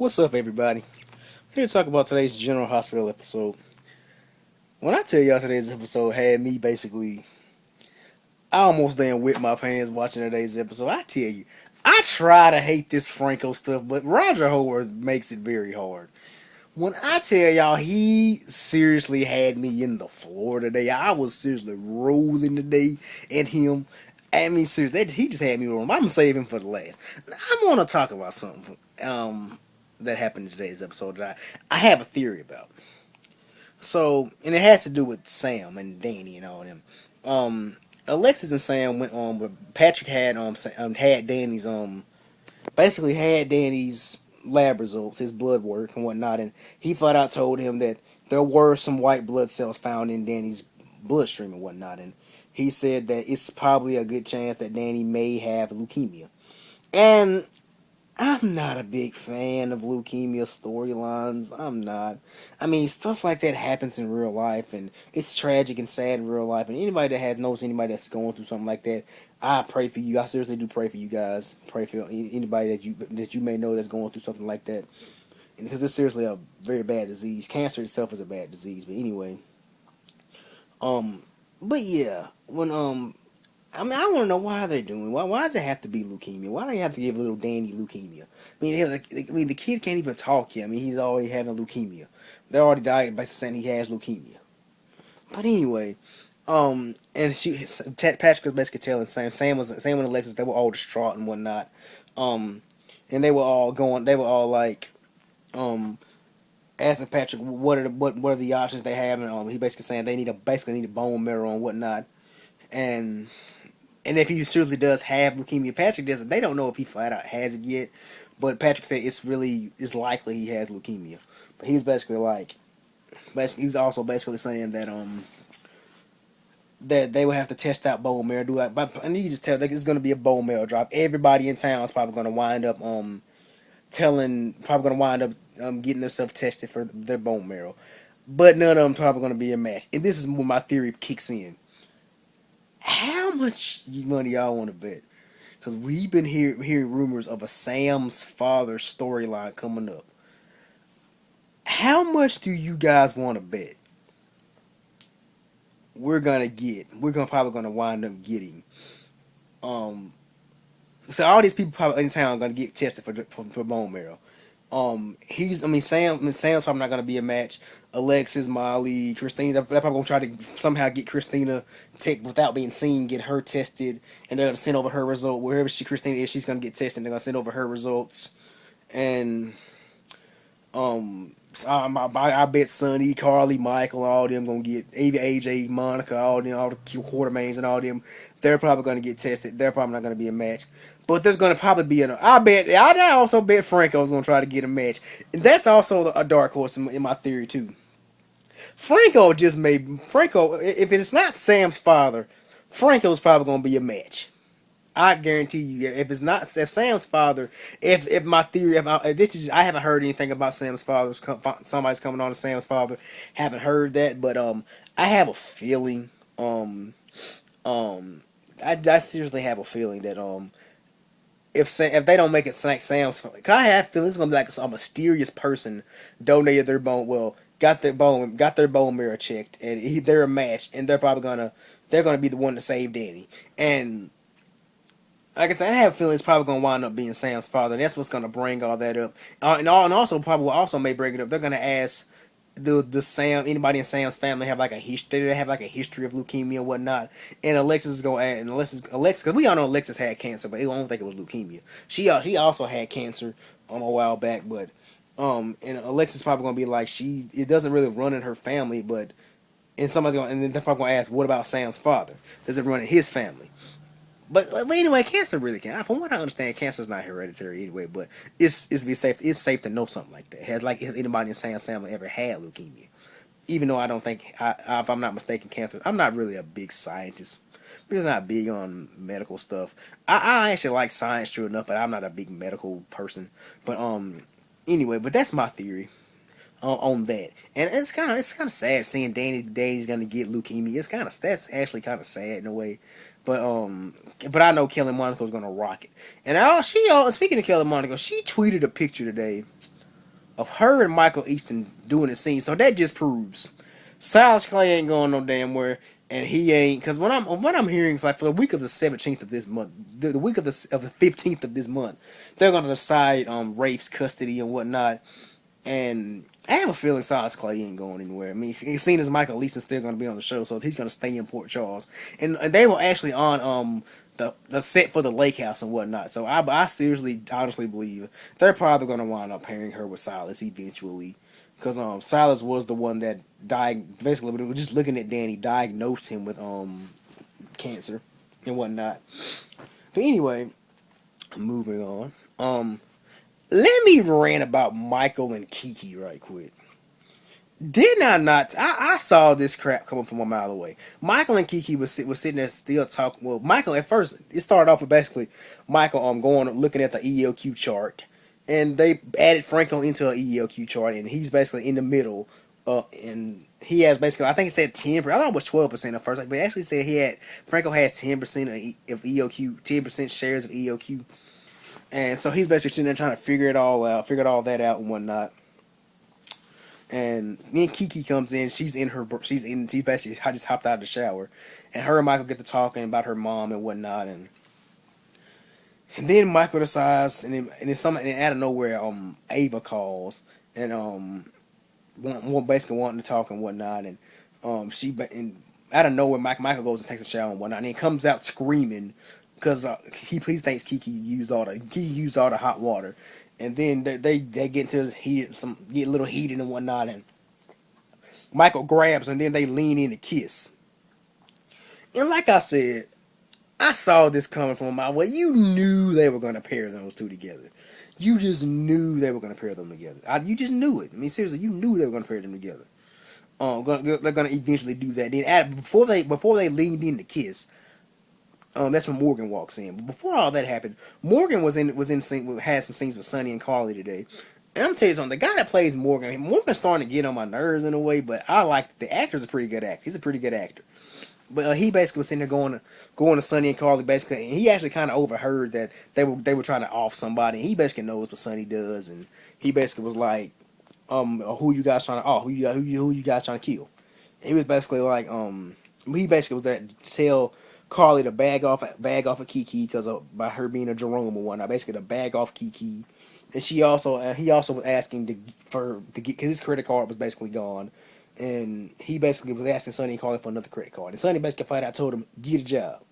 What's up, everybody? Here to talk about today's General Hospital episode. When I tell y'all today's episode had me basically, I almost damn whipped my pants watching today's episode. I tell you, I try to hate this Franco stuff, but Roger Howard makes it very hard. When I tell y'all he seriously had me in the floor today, I was seriously rolling today at him. I mean, seriously, he just had me rolling. I'm gonna save him for the last. I want to talk about something that happened in today's episode that I have a theory about. So, and it has to do with Sam and Danny and all them. Alexis and Sam went on, but Patrick had Danny's basically had Danny's lab results, his blood work and whatnot, and he flat out told him that there were some white blood cells found in Danny's bloodstream and whatnot, and he said that it's probably a good chance that Danny may have leukemia. And I'm not a big fan of leukemia storylines. I'm not. I mean, stuff like that happens in real life, and it's tragic and sad in real life. And anybody that knows anybody that's going through something like that, I pray for you. I seriously do pray for you guys. Pray for anybody that you may know that's going through something like that, and because it's seriously a very bad disease. Cancer itself is a bad disease, but anyway. But yeah, when I mean, I want to know why they're doing. Why does it have to be leukemia? Why do they have to give little Danny leukemia? The kid can't even talk yet. I mean, he's already having leukemia. They're already diagnosed by saying he has leukemia. But anyway, Patrick was basically telling Sam and Alexis, they were all distraught and whatnot. And they were all like, asking Patrick what are the options they have, and he basically saying they need a bone marrow and whatnot, and. And if he seriously does have leukemia, Patrick doesn't. They don't know if he flat out has it yet, but Patrick said it's likely he has leukemia. But he was he was also basically saying that they would have to test out bone marrow. And you just tell that it's going to be a bone marrow drop. Everybody in town is probably going to wind up getting themselves tested for their bone marrow, but none of them probably going to be a match. And this is where my theory kicks in. How much money y'all want to bet? Because we've been hearing rumors of a Sam's father storyline coming up. How much do you guys want to bet we're probably gonna wind up getting? So all these people probably in town are gonna get tested for bone marrow. Sam's probably not gonna be a match. Alexis, Molly, Christina, they're probably gonna try to somehow get Christina without being seen, get her tested, and they're gonna send over her result wherever Christina is. She's gonna get tested. And they're gonna send over her results, and so I bet Sonny, Carly, Michael, all them gonna get AJ, Monica, all the Quartermains and all them. They're probably gonna get tested. They're probably not gonna be a match. But there's gonna probably be I also bet Franco's gonna try to get a match, and that's also a dark horse in my theory too. Franco. If it's not Sam's father, Franco's probably gonna be a match. I guarantee you, if Sam's father, if my theory, if this is, I haven't heard anything about Sam's father. Somebody's coming on to Sam's father. Haven't heard that, but I have a feeling, I seriously have a feeling that if they don't make it Sam's, cause I have a feeling it's gonna be like a mysterious person donated their bone, got their bone marrow checked, and they're a match, and they're gonna be the one to save Danny. And like I said, I have a feeling it's probably gonna wind up being Sam's father. And that's what's gonna bring all that up, and also probably also may bring it up. They're gonna ask anybody in Sam's family have like a history. They have like a history of leukemia and whatnot. And Alexis is gonna add, and Alexis, because we all know Alexis had cancer, but I don't think it was leukemia. She also had cancer a while back, but and Alexis probably gonna be like it doesn't really run in her family, but and then they're probably gonna ask, what about Sam's father? Does it run in his family? But anyway, cancer really can't. From what I understand, cancer is not hereditary anyway. But it's safe to know something like that. Has like if anybody in Sam's family ever had leukemia, even though I don't think if I'm not mistaken, cancer. I'm not really a big scientist. I'm really not big on medical stuff. I actually like science, true enough, but I'm not a big medical person. But anyway, but that's my theory on that. And it's kind of sad seeing Danny's gonna get leukemia. That's actually kind of sad in a way. But I know Kelly Monaco's gonna rock it. And speaking of Kelly Monaco, she tweeted a picture today of her and Michael Easton doing the scene. So that just proves Silas Clay ain't going no damn where, and he ain't. Because what I'm hearing, like for the week of the 17th of this month, the week of the 15th of this month, they're gonna decide Rafe's custody and whatnot. And I have a feeling Silas Clay ain't going anywhere. I mean, it's seen as Michael Easton's still going to be on the show, so he's going to stay in Port Charles. And they were actually on the set for the Lake House and whatnot. So I seriously, honestly believe they're probably going to wind up pairing her with Silas eventually. Because Silas was the one that basically, just looking at Danny, diagnosed him with cancer and whatnot. But anyway, moving on. Let me rant about Michael and Kiki right quick. Did I not? I saw this crap coming from a mile away. Michael and Kiki was sitting there still talking. Well, Michael at first it started off with basically Michael going looking at the ELQ chart, and they added Franco into an ELQ chart, and he's basically in the middle. And he has basically I think it said 10%. I thought it was 12% at first, but it actually said Franco has 10% of ELQ, 10% shares of ELQ. And so he's basically sitting there trying to figure all that out and whatnot. And me and Kiki comes in. She basically I just hopped out of the shower, and her and Michael get to talking about her mom and whatnot. And then Michael decides, and out of nowhere, Ava calls and basically wanting to talk and whatnot. And out of nowhere, Michael goes and takes a shower and whatnot, and he comes out screaming because he thinks Kiki used all the hot water, and then they get into get a little heated and whatnot, and Michael grabs and then they lean in to kiss. And like I said, I saw this coming from a mile away. You knew they were going to pair those two together. You just knew they were going to pair them together. You just knew it. I mean, seriously, you knew they were going to pair them together. They're going to eventually do that. Then before they leaned in to kiss. That's when Morgan walks in. But before all that happened, Morgan had some scenes with Sonny and Carly today. And I'm gonna tell you something. The guy that plays Morgan's starting to get on my nerves in a way. But I like the actor's a pretty good actor. He's a pretty good actor. But he basically was sitting there going to Sonny and Carly basically, and he actually kind of overheard that they were trying to off somebody. And he basically knows what Sonny does, and he basically was like, who you guys trying to off? Who you guys trying to kill? And he was basically like, he basically was there to tell Carly to bag off of Kiki because by her being a Jerome or whatnot. Basically, to bag off Kiki, and he also was asking to get because his credit card was basically gone, and he basically was asking Sonny and Carly for another credit card. And Sonny basically flat out told him get a job,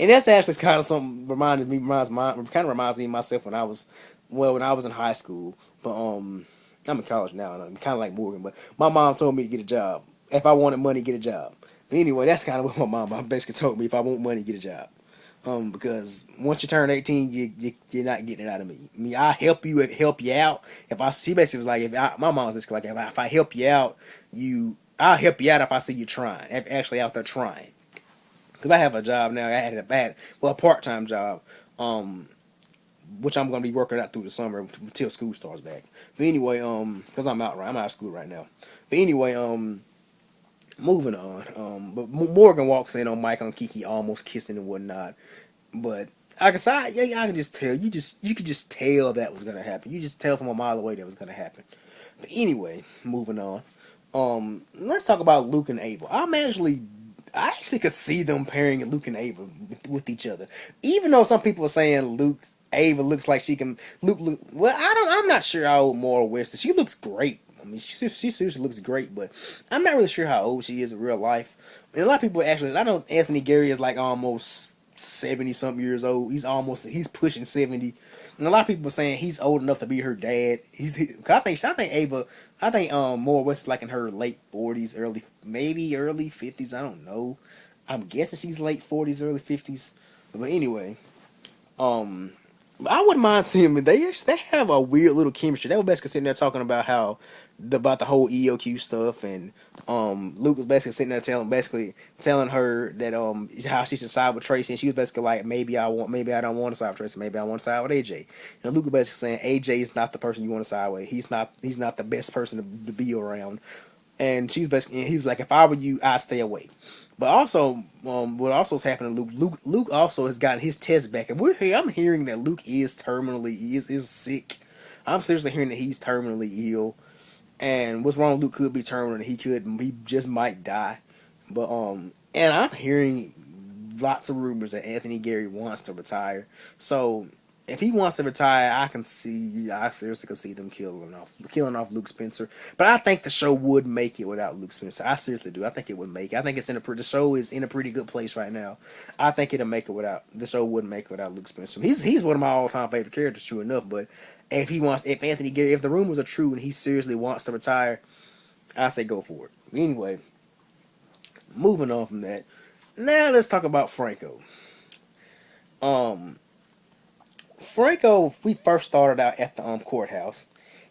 and that's actually kind of something reminds me of myself when I was in high school. But I'm in college now, and I'm kind of like Morgan. But my mom told me to get a job if I wanted money, get a job. Anyway, that's kind of what my mom basically told me. If I want money, get a job. Because once you turn 18, you're not getting it out of me. I mean, I help you out. She basically was like, my mom's just like, if I help you out, I'll help you out if I see you trying, actually out there trying. Because I have a job now. I had a part-time job, which I'm gonna be working out through the summer until school starts back. But anyway, because I'm out of school right now. But anyway, moving on. But Morgan walks in on Michael and Kiki almost kissing and whatnot. But I can just tell. You could just tell that was gonna happen. You just tell from a mile away that was gonna happen. But anyway, moving on. Let's talk about Luke and Ava. I actually could see them pairing Luke and Ava with each other. Even though some people are saying Ava looks like she can. Well, I'm not sure how old Maura West is. She looks great. I mean, she seriously looks great, but I'm not really sure how old she is in real life. And a lot of people I know Anthony Gary is like almost 70-something years old. He's pushing 70. And a lot of people are saying he's old enough to be her dad. I think Maura West is like in her late 40s, early 50s. I don't know. I'm guessing she's late 40s, early 50s. But anyway, I wouldn't mind seeing them. They have a weird little chemistry. They were basically sitting there talking about about the whole EOQ stuff, and Luke was basically sitting there telling her that how she should side with Tracy, and she was basically like, maybe I don't want to side with Tracy, maybe I want to side with AJ. And Luke was basically saying AJ is not the person you want to side with. He's not the best person to be around. And he was like, if I were you, I'd stay away. But also, what also is happening to Luke also has gotten his test back, and I'm hearing that Luke is terminally is sick. I'm seriously hearing that he's terminally ill, and what's wrong with Luke could be terminal. He just might die. But and I'm hearing lots of rumors that Anthony Gary wants to retire. So if he wants to retire, I seriously can see them killing off Luke Spencer. But I think the show would make it without Luke Spencer. I seriously do. I think it would make it. I think the show is in a pretty good place right now. I think it'll make it without the show wouldn't make it without Luke Spencer. He's one of my all time favorite characters, true enough. But if Anthony Gary, if the rumors are true and he seriously wants to retire, I say go for it. Anyway, moving on from that, now let's talk about Franco. Franco, we first started out at the courthouse.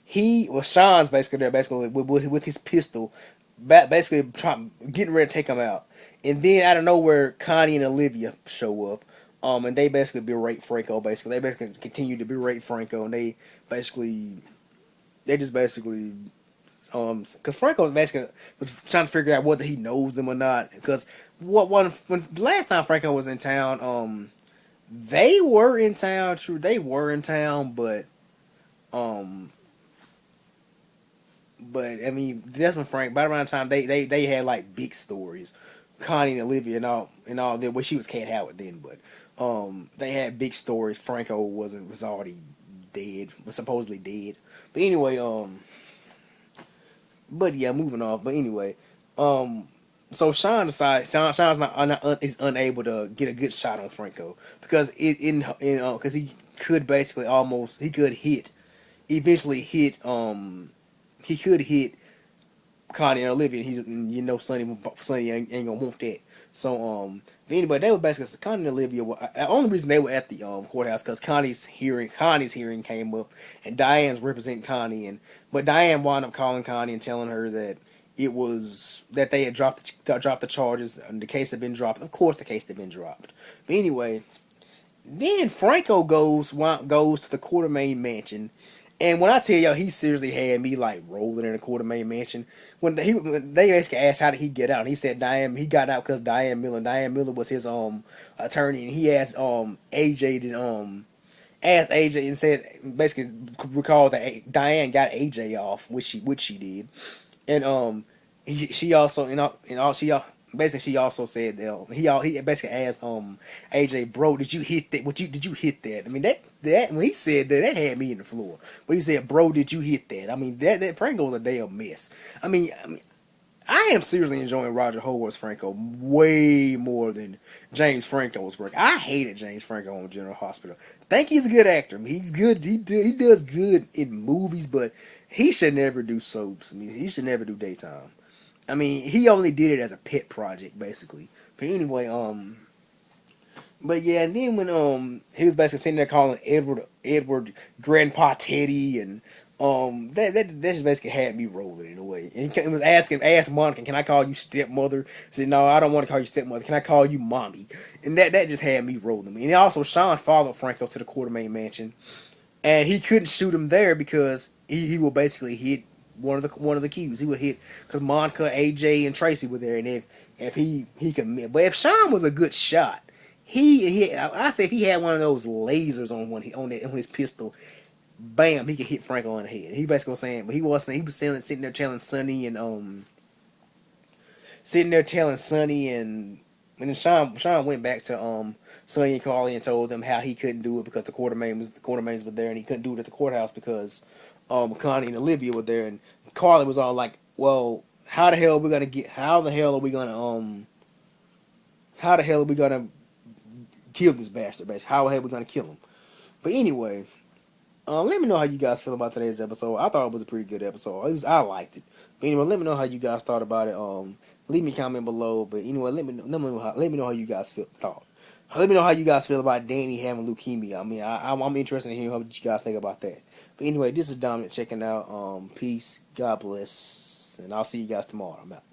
Sean's basically there, basically with his pistol, basically getting ready to take him out. And then out of nowhere, Connie and Olivia show up. And they basically berate Franco. Basically, they basically continue to berate Franco, and they just basically because Franco was trying to figure out whether he knows them or not. Because when the last time Franco was in town, they were in town. True, they were in town, but I mean that's when by around the time they had like big stories. Connie and Olivia and all that. Well, she was Cat Howard then, but they had big stories. Franco was already dead, was supposedly dead. But anyway, but yeah, moving on. But anyway, so Sean decides Sean's is unable to get a good shot on Franco because because he could basically he could hit Connie and Olivia, and Sonny ain't gonna want that. So but anyway, they were basically Connie and Olivia. The only reason they were at the courthouse because Connie's hearing came up, and Diane's representing Connie, but Diane wound up calling Connie and telling her that it was that they had dropped the charges and the case had been dropped. Of course, the case had been dropped. But anyway, then Franco goes to the Quartermaine mansion. And when I tell y'all, he seriously had me like rolling in the Quartermaine mansion. When they basically asked how did he get out, and he said he got out because Diane Miller was his attorney, and he asked AJ and said basically recalled that Diane got AJ off, which she did, and she also basically she also said that he basically asked AJ, bro, did you hit that? Did you hit that? I mean that when he said that had me in the floor. When he said, bro, did you hit that? I mean that Franco's a damn mess. I mean I am seriously enjoying Roger Howarth's Franco way more than James Franco's work. I hated James Franco on General Hospital. Think he's a good actor. I mean, he's good. He does good in movies, but he should never do soaps. I mean, he should never do daytime. I mean, he only did it as a pet project, basically. But anyway, but yeah, and then when he was basically sitting there calling Edward Grandpa Teddy, and that just basically had me rolling in a way. And he was asked Monica, can I call you stepmother? I said, no, I don't want to call you stepmother. Can I call you mommy? And that just had me rolling. And also Sean followed Franco to the Quartermaine mansion, and he couldn't shoot him there because he will basically hit one of the cues. He would hit because Monica, AJ, and Tracy were there, and if he could, but if Sean was a good shot, I say if he had one of those lasers on his pistol, bam, he could hit Franco on the head. He basically was saying, but he was sitting there telling Sonny and then Sean went back to Sonny and Carly and told them how he couldn't do it because the Quartermaines were there, and he couldn't do it at the courthouse because Connie and Olivia were there, and Carly was all like, well, how the hell are we gonna kill this bastard, basically? How the hell are we gonna kill him? But anyway, let me know how you guys feel about today's episode. I thought it was a pretty good episode. I liked it. But anyway, let me know how you guys thought about it. Leave me a comment below. But anyway, let me know how you guys thought. Let me know how you guys feel about Danny having leukemia. I mean, I'm interested in hearing what you guys think about that. But anyway, this is Dominic checking out. Peace, God bless, and I'll see you guys tomorrow. I'm out.